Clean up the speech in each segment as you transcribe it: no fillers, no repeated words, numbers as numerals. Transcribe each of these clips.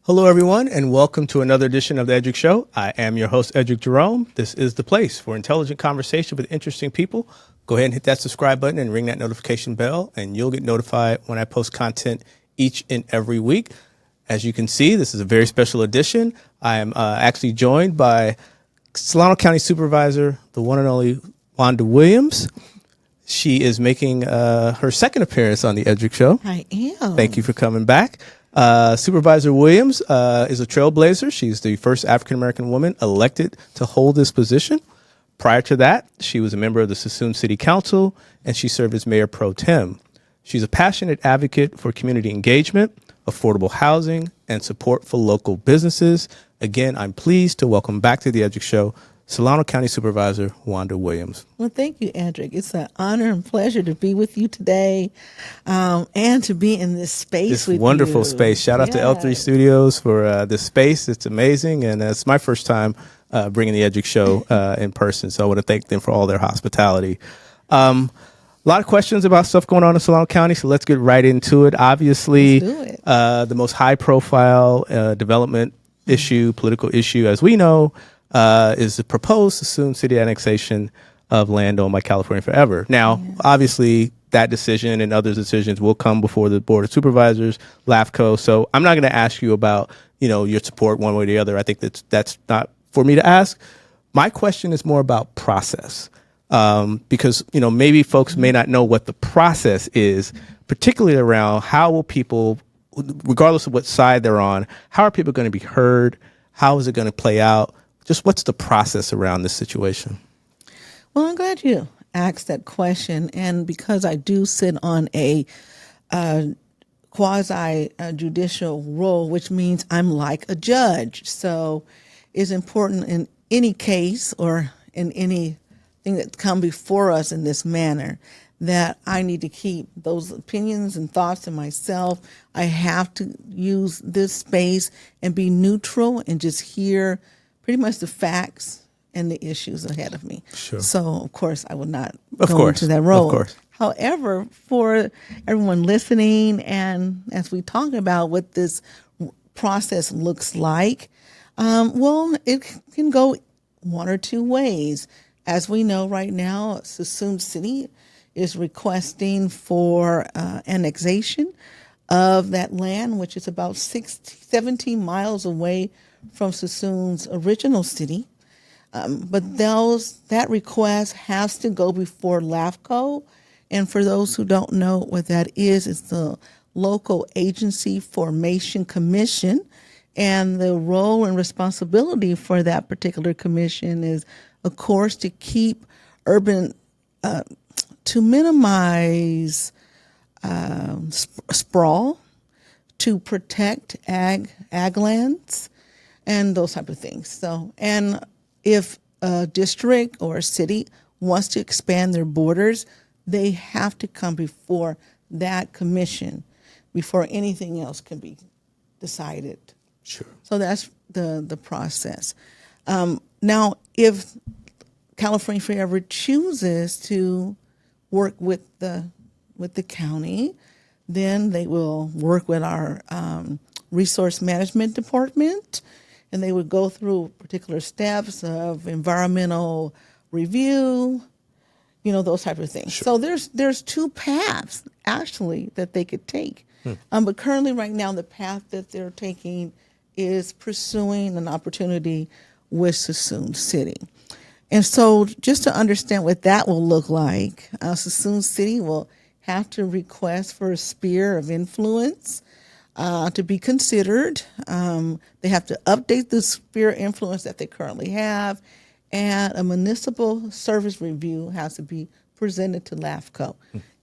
Hello, everyone, and welcome to another edition of the Edric Show. I am your host, Edric Jerome. This is the place for intelligent conversation with interesting people. Go ahead and hit that subscribe button and ring that notification bell, and you'll get notified when I post content each and every week. As you can see, this is a very special edition. I am actually joined by Solano County Supervisor, the one and only Wanda Williams. She is making her second appearance on the Edric Show. I am. Thank you for coming back. Supervisor Williams is a trailblazer. She's the first African-American woman elected to hold this position. Prior to that, she was a member of the Suisun City Council, and she served as mayor pro tem. She's a passionate advocate for community engagement, affordable housing, and support for local businesses. Again, I'm pleased to welcome back to the Edric Show Solano County Supervisor Wanda Williams. Well, thank you, Edric. It's an honor and pleasure to be with you today, and to be in this space with wonderful you. Space. Shout out to L3 Studios for this space. It's amazing, and it's my first time bringing the Edric Show in person, so I want to thank them for all their hospitality. A lot of questions about stuff going on in Solano County, so let's get right into it. Obviously, the most high-profile development issue, political issue, as we know, is the proposed Suisun City annexation of land owned by California Forever. Now, obviously, that decision and other decisions will come before the Board of Supervisors, LAFCO. So I'm not going to ask you about, your support one way or the other. I think that's not for me to ask. My question is more about process, because maybe folks may not know what the process is, particularly around how will people, regardless of what side they're on, how are people going to be heard? How is it going to play out? Just what's the process around this situation? Well, I'm glad you asked that question. And because I do sit on a quasi-judicial role, which means I'm like a judge. So it's important in any case or in anything that come before us in this manner that I need to keep those opinions and thoughts to myself. I have to use this space and be neutral and just hear pretty much the facts and the issues ahead of me. Sure. So, of course, I will not go into that role. Of course. However, for everyone listening, and as we talk about what this process looks like, it can go one or two ways. As we know right now, Suisun City is requesting for annexation of that land, which is about 17 miles away from Suisun's original city. But that request has to go before LAFCO. And for those who don't know what that is, it's the Local Agency Formation Commission. And the role and responsibility for that particular commission is, of course, to keep urban, to minimize sprawl, to protect ag lands, and those type of things. So, and if a district or a city wants to expand their borders, they have to come before that commission before anything else can be decided. Sure. So that's the process. Now, if California Forever chooses to work with the county, then they will work with our resource management department, and they would go through particular steps of environmental review, those type of things. Sure. So there's two paths actually that they could take. But currently right now the path that they're taking is pursuing an opportunity with Suisun City. And so just to understand what that will look like, Suisun City will have to request for a sphere of influence to be considered. They have to update the sphere of influence that they currently have, and a municipal service review has to be presented to LAFCO.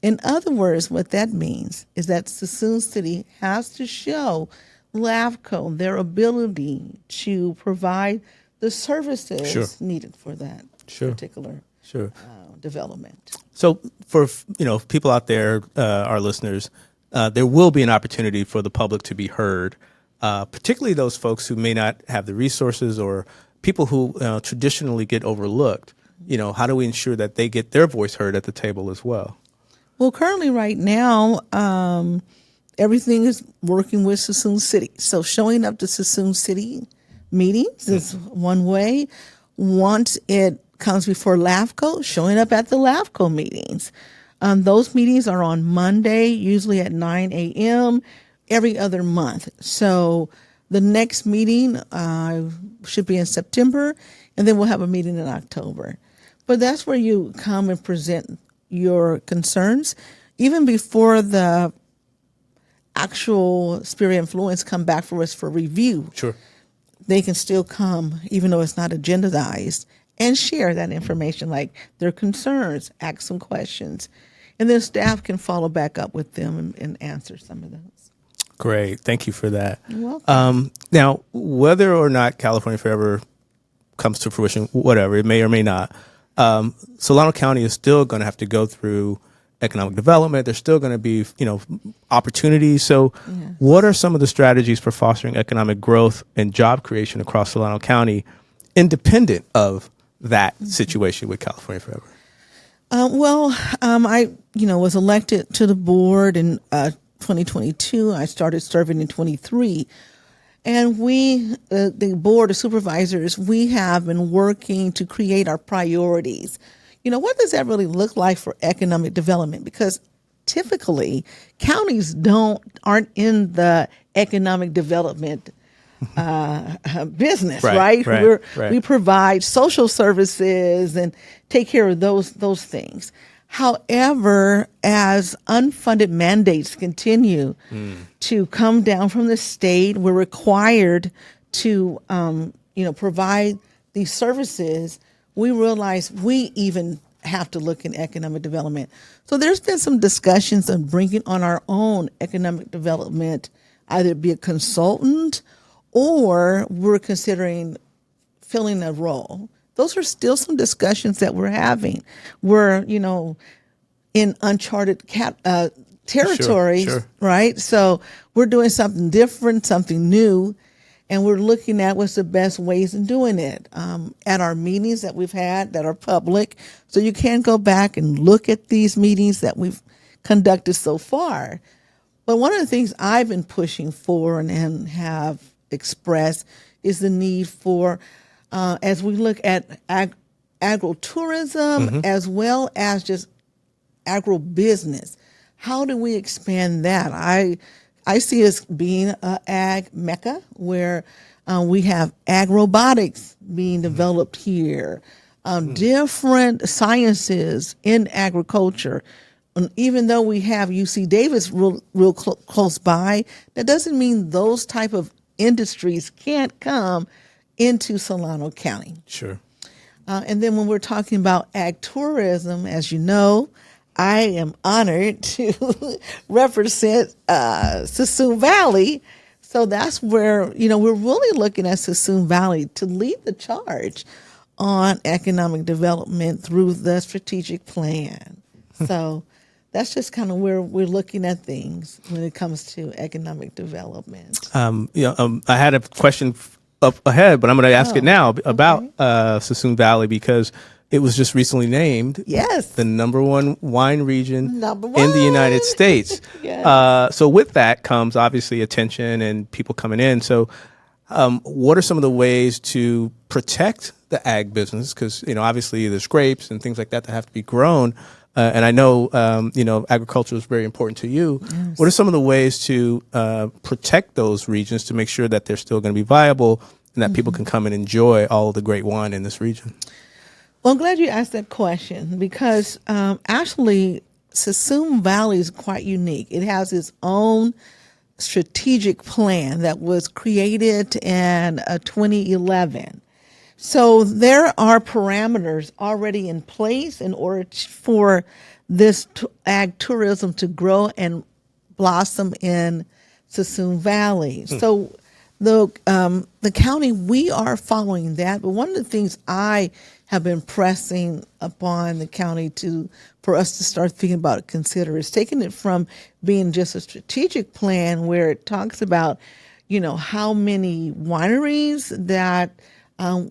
In other words, what that means is that Suisun City has to show LAFCO their ability to provide the services needed for that particular development. So for people out there, our listeners, there will be an opportunity for the public to be heard, particularly those folks who may not have the resources or people who traditionally get overlooked. How do we ensure that they get their voice heard at the table as well? Well, currently right now, everything is working with Suisun City. So showing up to Suisun City meetings is one way. Once it comes before LAFCO, showing up at the LAFCO meetings. Those meetings are on Monday, usually at 9 a.m., every other month. So the next meeting should be in September, and then we'll have a meeting in October. But that's where you come and present your concerns. Even before the actual Spirit Influence come back for us for review, Sure. they can still come, even though it's not agendized, and share that information, like their concerns, ask some questions. And then staff can follow back up with them and answer some of those. Great. Thank you for that. You're welcome. Now, whether or not California Forever comes to fruition, whatever, it may or may not, Solano County is still going to have to go through economic development. There's still going to be, opportunities. So what are some of the strategies for fostering economic growth and job creation across Solano County, independent of that situation with California Forever? I was elected to the board in 2022. I started serving in 23. And we, the Board of Supervisors, we have been working to create our priorities. What does that really look like for economic development? Because typically counties aren't in the economic development business, right? We provide social services and take care of those things. However, as unfunded mandates continue to come down from the state, we're required to, provide these services. We realize we even have to look in economic development. So there's been some discussions on bringing on our own economic development, either be a consultant or we're considering filling a role. Those are still some discussions that we're having. We're, in uncharted territories, Sure. right? So we're doing something different, something new, and we're looking at what's the best ways in doing it. At our meetings that we've had that are public, so you can go back and look at these meetings that we've conducted so far. But one of the things I've been pushing for and have expressed is the need for, as we look at agritourism as well as just agribusiness, how do we expand that? I see us being an ag mecca where we have ag robotics being developed here, different sciences in agriculture. And even though we have UC Davis real close by, that doesn't mean those type of industries can't come into Solano County. Sure. And then when we're talking about ag tourism, as you know, I am honored to represent Suisun Valley. So that's where, we're really looking at Suisun Valley to lead the charge on economic development through the strategic plan. So that's just kind of where we're looking at things when it comes to economic development. I had a question up ahead, but I'm going to ask it now about Suisun Valley because it was just recently named the #1 wine region in the United States. So with that comes obviously attention and people coming in. So what are some of the ways to protect the ag business? Because, obviously there's grapes and things like that have to be grown. And I know, agriculture is very important to you. Yes. What are some of the ways to protect those regions to make sure that they're still going to be viable and that people can come and enjoy all of the great wine in this region? Well, I'm glad you asked that question because actually Suisun Valley is quite unique. It has its own strategic plan that was created in 2011. So there are parameters already in place in order for this ag tourism to grow and blossom in Suisun Valley. So the county, we are following that. But one of the things I have been pressing upon the county for us to start thinking about it, consider is taking it from being just a strategic plan where it talks about, how many wineries that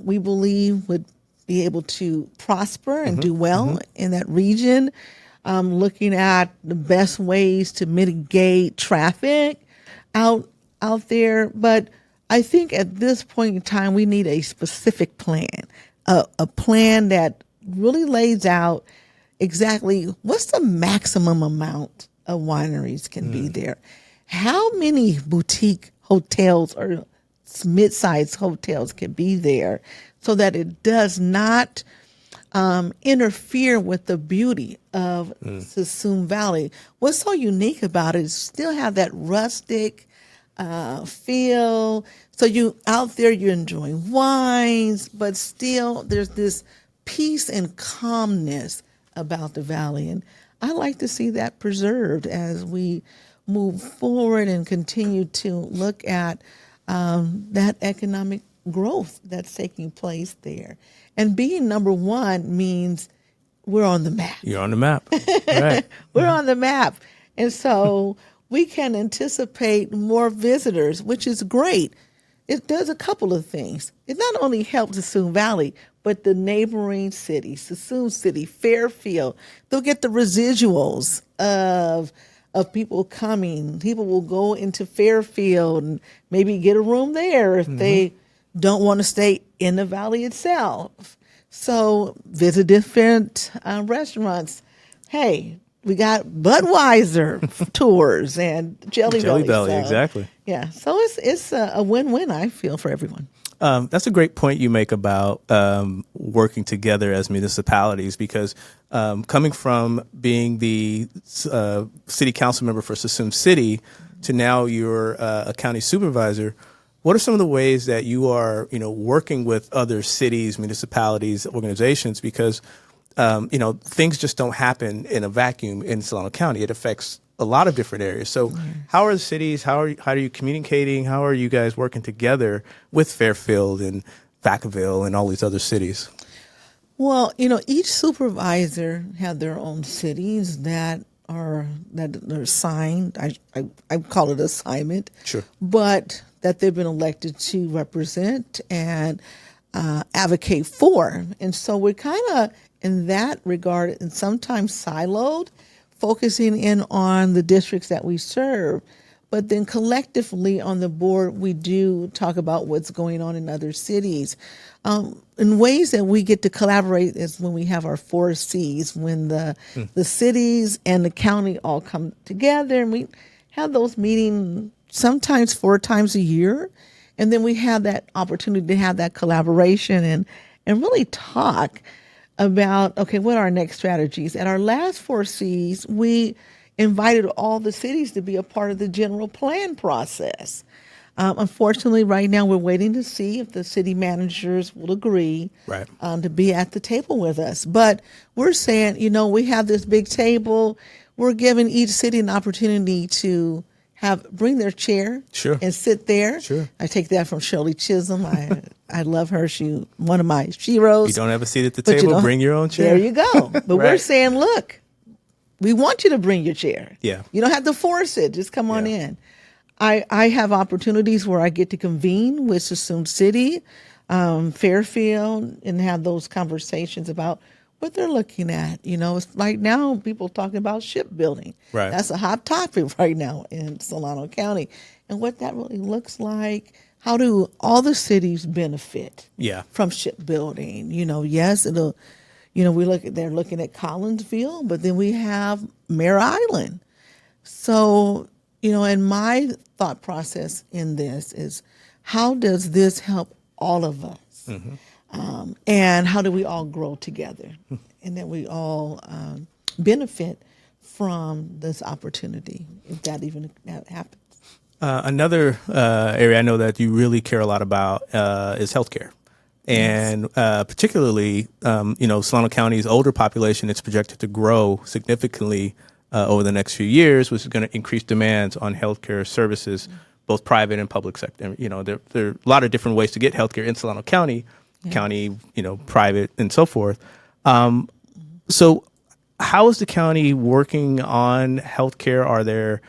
we believe would be able to prosper and do well in that region. looking at the best ways to mitigate traffic out there. But I think at this point in time, we need a specific plan, a plan that really lays out exactly what's the maximum amount of wineries can be there. How many boutique hotels or mid-sized hotels can be there so that it does not interfere with the beauty of Suisun Valley. What's so unique about it is still have that rustic feel. So you out there, you're enjoying wines, but still there's this peace and calmness about the valley. And I like to see that preserved as we move forward and continue to look at that economic growth that's taking place there. And being number one means we're on the map. You're on the map. Right. We're on the map. And so we can anticipate more visitors, which is great. It does a couple of things. It not only helps the Suisun Valley, but the neighboring cities, Suisun City, Fairfield. They'll get the residuals of people coming. People will go into Fairfield and maybe get a room there if they don't want to stay in the valley itself. So visit different restaurants. Hey, we got Budweiser tours and Jelly Belly. So, exactly. Yeah, so it's a win-win, I feel, for everyone. That's a great point you make about working together as municipalities, because coming from being the city council member for Suisun City to now you're a county supervisor, what are some of the ways that you are, working with other cities, municipalities, organizations? Because, things just don't happen in a vacuum in Solano County. It affects a lot of different areas. So how are the cities, how are you communicating? How are you guys working together with Fairfield and Vacaville and all these other cities? Well, each supervisor have their own cities that are assigned. I call it assignment. Sure. But that they've been elected to represent and advocate for. And so we're kind of in that regard and sometimes siloed, focusing in on the districts that we serve. But then collectively on the board, we do talk about what's going on in other cities. In ways that we get to collaborate is when we have our 4 Cs, when the cities and the county all come together, and we have those meetings sometimes 4 times a year. And then we have that opportunity to have that collaboration and really talk about, okay, what are our next strategies? At our last 4 Cs, we invited all the cities to be a part of the general plan process. Unfortunately, right now we're waiting to see if the city managers will agree to be at the table with us. But we're saying, we have this big table. We're giving each city an opportunity to bring their chair and sit there. Sure. I take that from Shirley Chisholm. I love her. She one of my sheroes. You don't have a seat at the table, bring your own chair. There you go. But we're saying, look, we want you to bring your chair. Yeah. You don't have to force it. Just come on in. I have opportunities where I get to convene with Suisun City, Fairfield, and have those conversations about what they're looking at. It's right now people talking about shipbuilding. Right. That's a hot topic right now in Solano County. And what that really looks like, how do all the cities benefit from shipbuilding? Yes, it'll, they're looking at Collinsville, but then we have Mare Island. So, and my thought process in this is, how does this help all of us? And how do we all grow together? And that we all benefit from this opportunity, if that even happens. Another area I know that you really care a lot about is healthcare. And particularly, Solano County's older population is projected to grow significantly over the next few years, which is going to increase demands on healthcare services, both private and public sector. There are a lot of different ways to get healthcare in Solano County, private, and so forth. So how is the county working on healthcare? Are there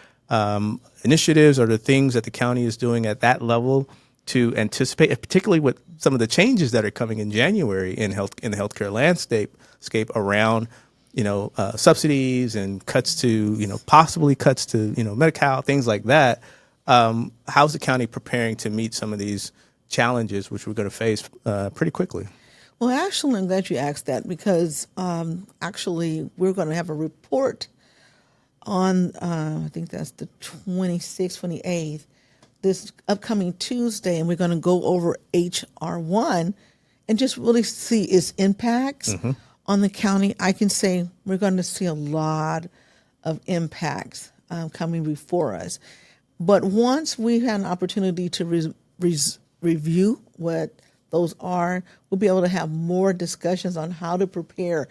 initiatives? Are there things that the county is doing at that level to anticipate, particularly with some of the changes that are coming in January in the healthcare landscape around subsidies and cuts to, possibly cuts to, Medi-Cal, things like that. How's the county preparing to meet some of these challenges, which we're going to face pretty quickly? Well, actually, I'm glad you asked that because actually we're going to have a report on, I think that's the 26th, 28th, this upcoming Tuesday, and we're going to go over HR1 and just really see its impacts on the county. I can say we're going to see a lot of impacts coming before us. But once we've had an opportunity to review what those are, we'll be able to have more discussions on how to prepare.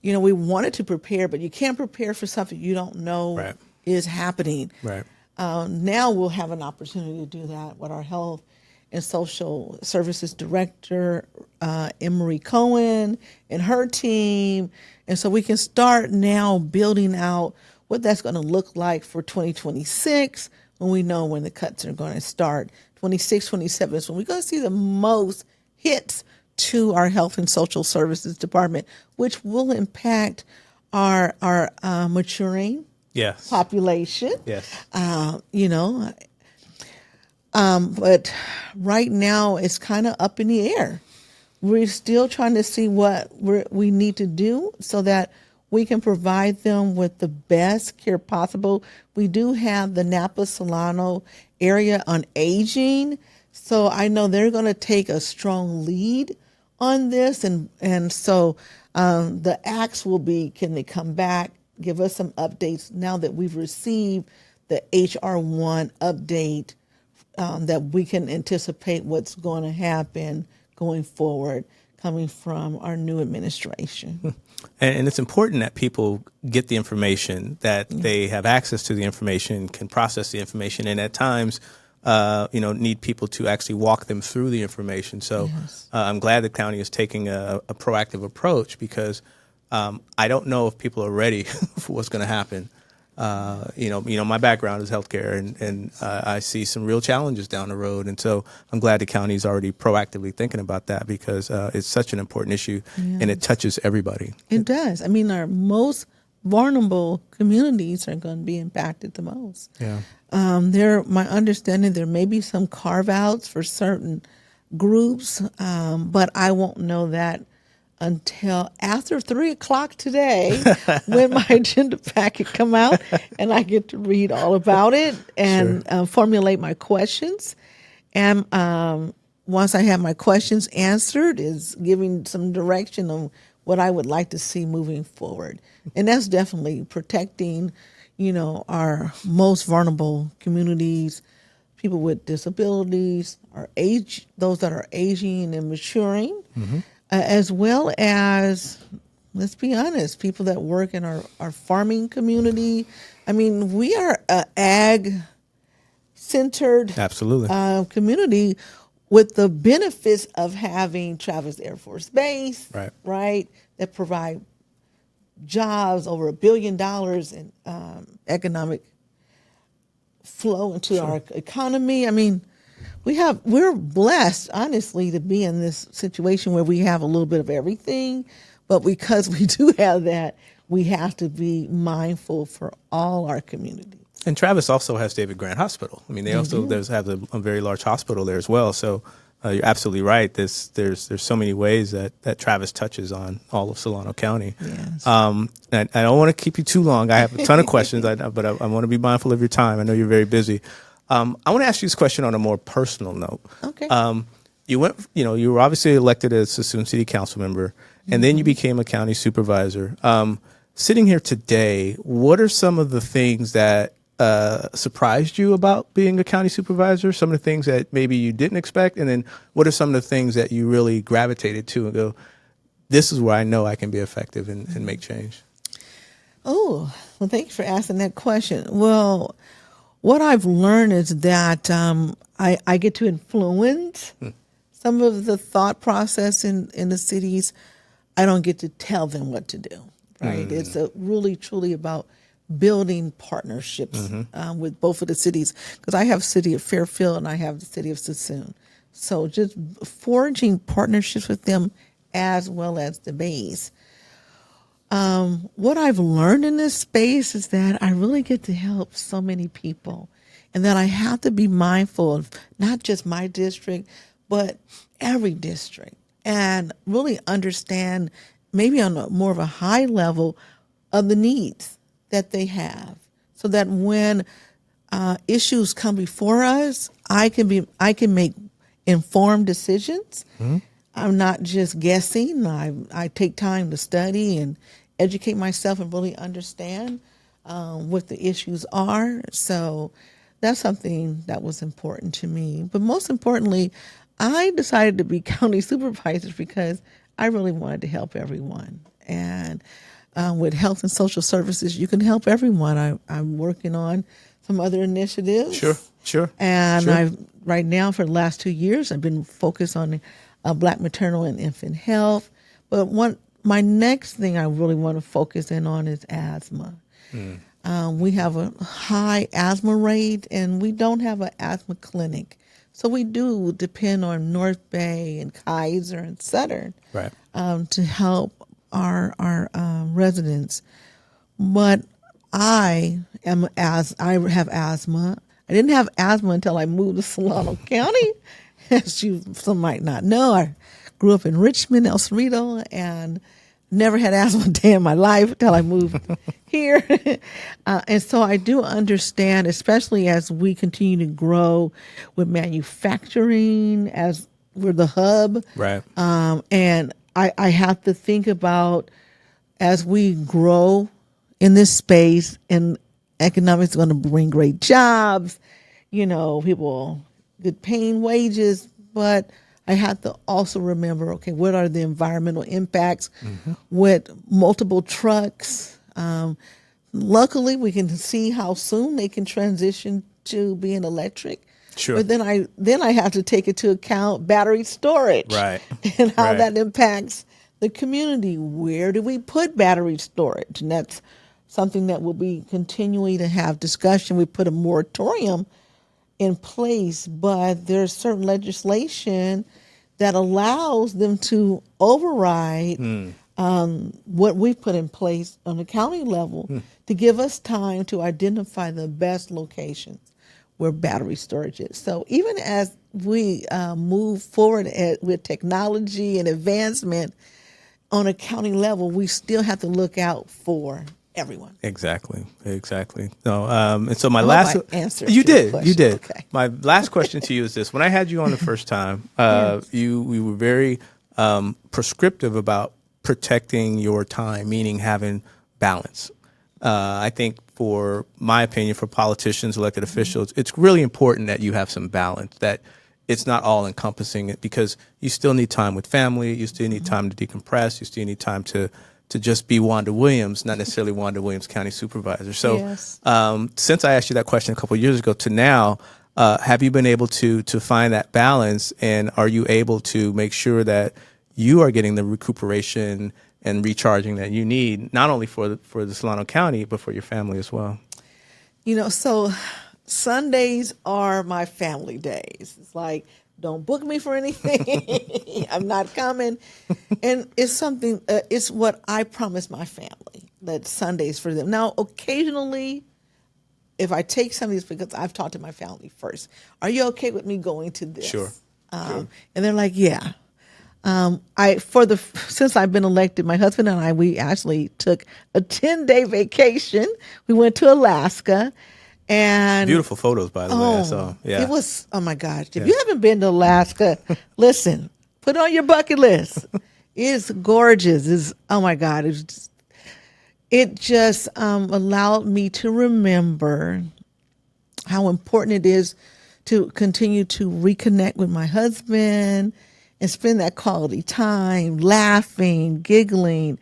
We wanted to prepare, but you can't prepare for something you don't know is happening. Right. Now we'll have an opportunity to do that with our Health and Social Services Director, Emery Cohen, and her team. And so we can start now building out what that's going to look like for 2026 when we know when the cuts are going to start. 26, 27 is when we're going to see the most hits to our Health and Social Services Department, which will impact our maturing population. Yes. But right now it's kind of up in the air. We're still trying to see what we need to do so that we can provide them with the best care possible. We do have the Napa Solano area on aging, so I know they're going to take a strong lead on this, and so the ask will be, can they come back, give us some updates now that we've received the HR1 update, that we can anticipate what's going to happen going forward coming from our new administration. And it's important that people get the information, that they have access to the information, can process the information, and at times, need people to actually walk them through the information. So I'm glad the county is taking a proactive approach because I don't know if people are ready for what's going to happen. My background is healthcare, and I see some real challenges down the road. And so I'm glad the county is already proactively thinking about that because it's such an important issue and it touches everybody. It does. I mean, our most vulnerable communities are going to be impacted the most. Yeah. My understanding, there may be some carve outs for certain groups, but I won't know that until after 3:00 today when my agenda packet come out and I get to read all about it and formulate my questions. And once I have my questions answered, is giving some direction on what I would like to see moving forward. And that's definitely protecting, our most vulnerable communities, people with disabilities, those that are aging and maturing. As well as, let's be honest, people that work in our farming community. I mean, we are an ag-centered community with the benefits of having Travis Air Force Base, right, that provide jobs, over $1 billion in economic flow into our economy. I mean, we're blessed, honestly, to be in this situation where we have a little bit of everything, but because we do have that, we have to be mindful for all our communities. And Travis also has David Grant Hospital. I mean, they also have a very large hospital there as well. So you're absolutely right. There's so many ways that Travis touches on all of Solano County. Yes. And I don't want to keep you too long. I have a ton of questions, but I want to be mindful of your time. I know you're very busy. I want to ask you this question on a more personal note. Okay. You were obviously elected as Suisun City Council member, and then you became a county supervisor. Sitting here today, what are some of the things that surprised you about being a county supervisor? Some of the things that maybe you didn't expect, and then what are some of the things that you really gravitated to and go, this is where I know I can be effective and make change? Oh, well, thanks for asking that question. Well, what I've learned is that I get to influence some of the thought process in the cities. I don't get to tell them what to do, right? It's really, truly about building partnerships with both of the cities, because I have the city of Fairfield and I have the city of Suisun. So just forging partnerships with them as well as the base. What I've learned in this space is that I really get to help so many people, and that I have to be mindful of not just my district, but every district, and really understand maybe on a more of a high level of the needs that they have, so that when issues come before us, I can make informed decisions. I'm not just guessing. I take time to study and educate myself and really understand what the issues are. So that's something that was important to me. But most importantly, I decided to be county supervisor because I really wanted to help everyone. And with health and social services, you can help everyone. I'm working on some other initiatives. Sure. And Sure. right now, for the last 2 years, I've been focused on Black maternal and infant health. But my next thing I really want to focus in on is asthma. We have a high asthma rate, and we don't have an asthma clinic. So we do depend on North Bay and Kaiser and Southern Right. to help our residents. But I have asthma. I didn't have asthma until I moved to Solano County. As some might not know, I grew up in Richmond, El Cerrito, and never had asthma a day in my life until I moved here. And so I do understand, especially as we continue to grow with manufacturing, as we're the hub. Right. And I have to think about, as we grow in this space, and economics is going to bring great jobs, people good paying wages, but I have to also remember, okay, what are the environmental impacts with multiple trucks? Luckily, we can see how soon they can transition to being electric. Sure. But then I have to take into account battery storage, Right. and how Right. that impacts the community. Where do we put battery storage? And that's something that we'll be continuing to have discussion. We put a moratorium in place, but there's certain legislation that allows them to override what we've put in place on the county level to give us time to identify the best locations where battery storage is. So even as we move forward with technology and advancement on a county level, we still have to look out for everyone. Exactly. No, and so my I hope last I answered you your did. question. You did. Okay. My last question to you is this: when I had you on the first time, we were very prescriptive about protecting your time, meaning having balance. I think, for my opinion, for politicians, elected officials, it's really important that you have some balance. That it's not all encompassing, because you still need time with family. You still need time to decompress. You still need time to just be Wanda Williams, not necessarily Wanda Williams County Supervisor. So Yes. Since I asked you that question a couple of years ago to now, have you been able to find that balance, and are you able to make sure that you are getting the recuperation and recharging that you need, not only for the Solano County, but for your family as well? So Sundays are my family days. It's like, don't book me for anything. I'm not coming. And it's something, it's what I promise my family, that Sundays for them. Now, occasionally, if I take some of these, because I've talked to my family first, are you okay with me going to this? Sure. And they're like, yeah. Since I've been elected, my husband and I, we actually took a 10-day vacation. We went to Alaska. And Beautiful photos, by the way. I saw. Yeah. it was, oh my gosh. If you haven't been to Alaska, listen, put it on your bucket list. It's gorgeous. Oh my God. It just allowed me to remember how important it is to continue to reconnect with my husband and spend that quality time, laughing, giggling.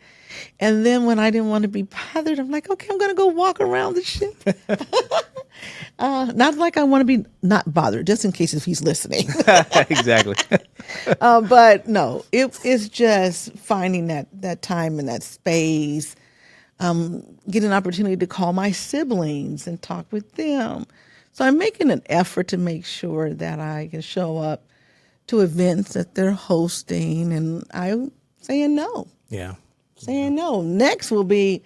And then when I didn't want to be bothered, I'm like, okay, I'm going to go walk around the ship. Not like I want to be not bothered, just in case if he's listening. Exactly. But no, it's just finding that time and that space, get an opportunity to call my siblings and talk with them. So I'm making an effort to make sure that I can show up to events that they're hosting, and I'm saying no. Yeah. saying no. Next will be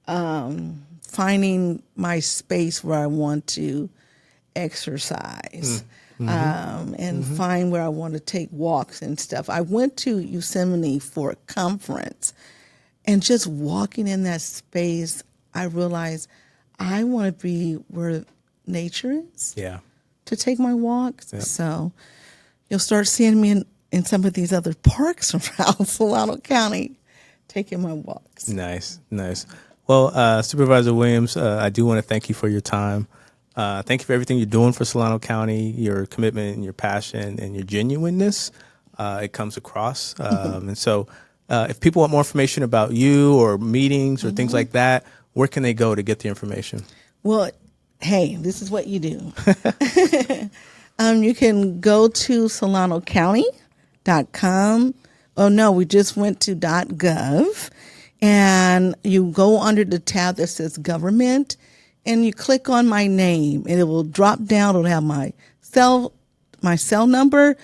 finding my space where I want to exercise and find where I want to take walks and stuff. I went to Yosemite for a conference, and just walking in that space, I realized I want to be where nature is. Yeah. To take my walks. Yep. So you'll start seeing me in some of these other parks around Solano County taking my walks. Nice. Well, Supervisor Williams, I do want to thank you for your time. Thank you for everything you're doing for Solano County, your commitment and your passion and your genuineness. It comes across. And so if people want more information about you or meetings or things like that, where can they go to get the information? Well, hey, this is what you do. You can go to solanocounty.com. Oh, no, we just went to .gov. And you go under the tab that says government, and you click on my name, and it will drop down. It'll have my cell number.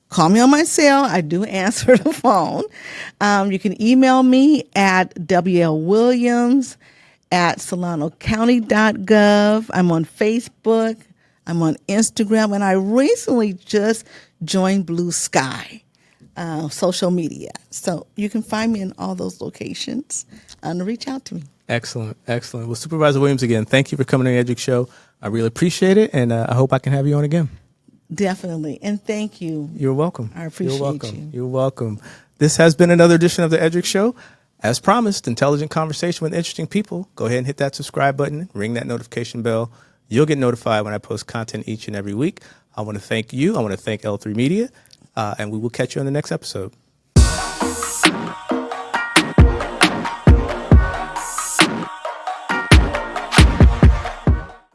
Call me on my cell. I do answer the phone. You can email me at wlwilliams@solanocounty.gov. I'm on Facebook. I'm on Instagram. And I recently just joined Blue Sky social media. So you can find me in all those locations and reach out to me. Excellent. Well, Supervisor Williams, again, thank you for coming to the Edric Show. I really appreciate it, and I hope I can have you on again. Definitely. And thank you. You're welcome. I appreciate you. You're welcome. This has been another edition of the Edric Show. As promised, intelligent conversation with interesting people. Go ahead and hit that subscribe button, ring that notification bell. You'll get notified when I post content each and every week. I want to thank you. I want to thank L3 Media, and we will catch you on the next episode.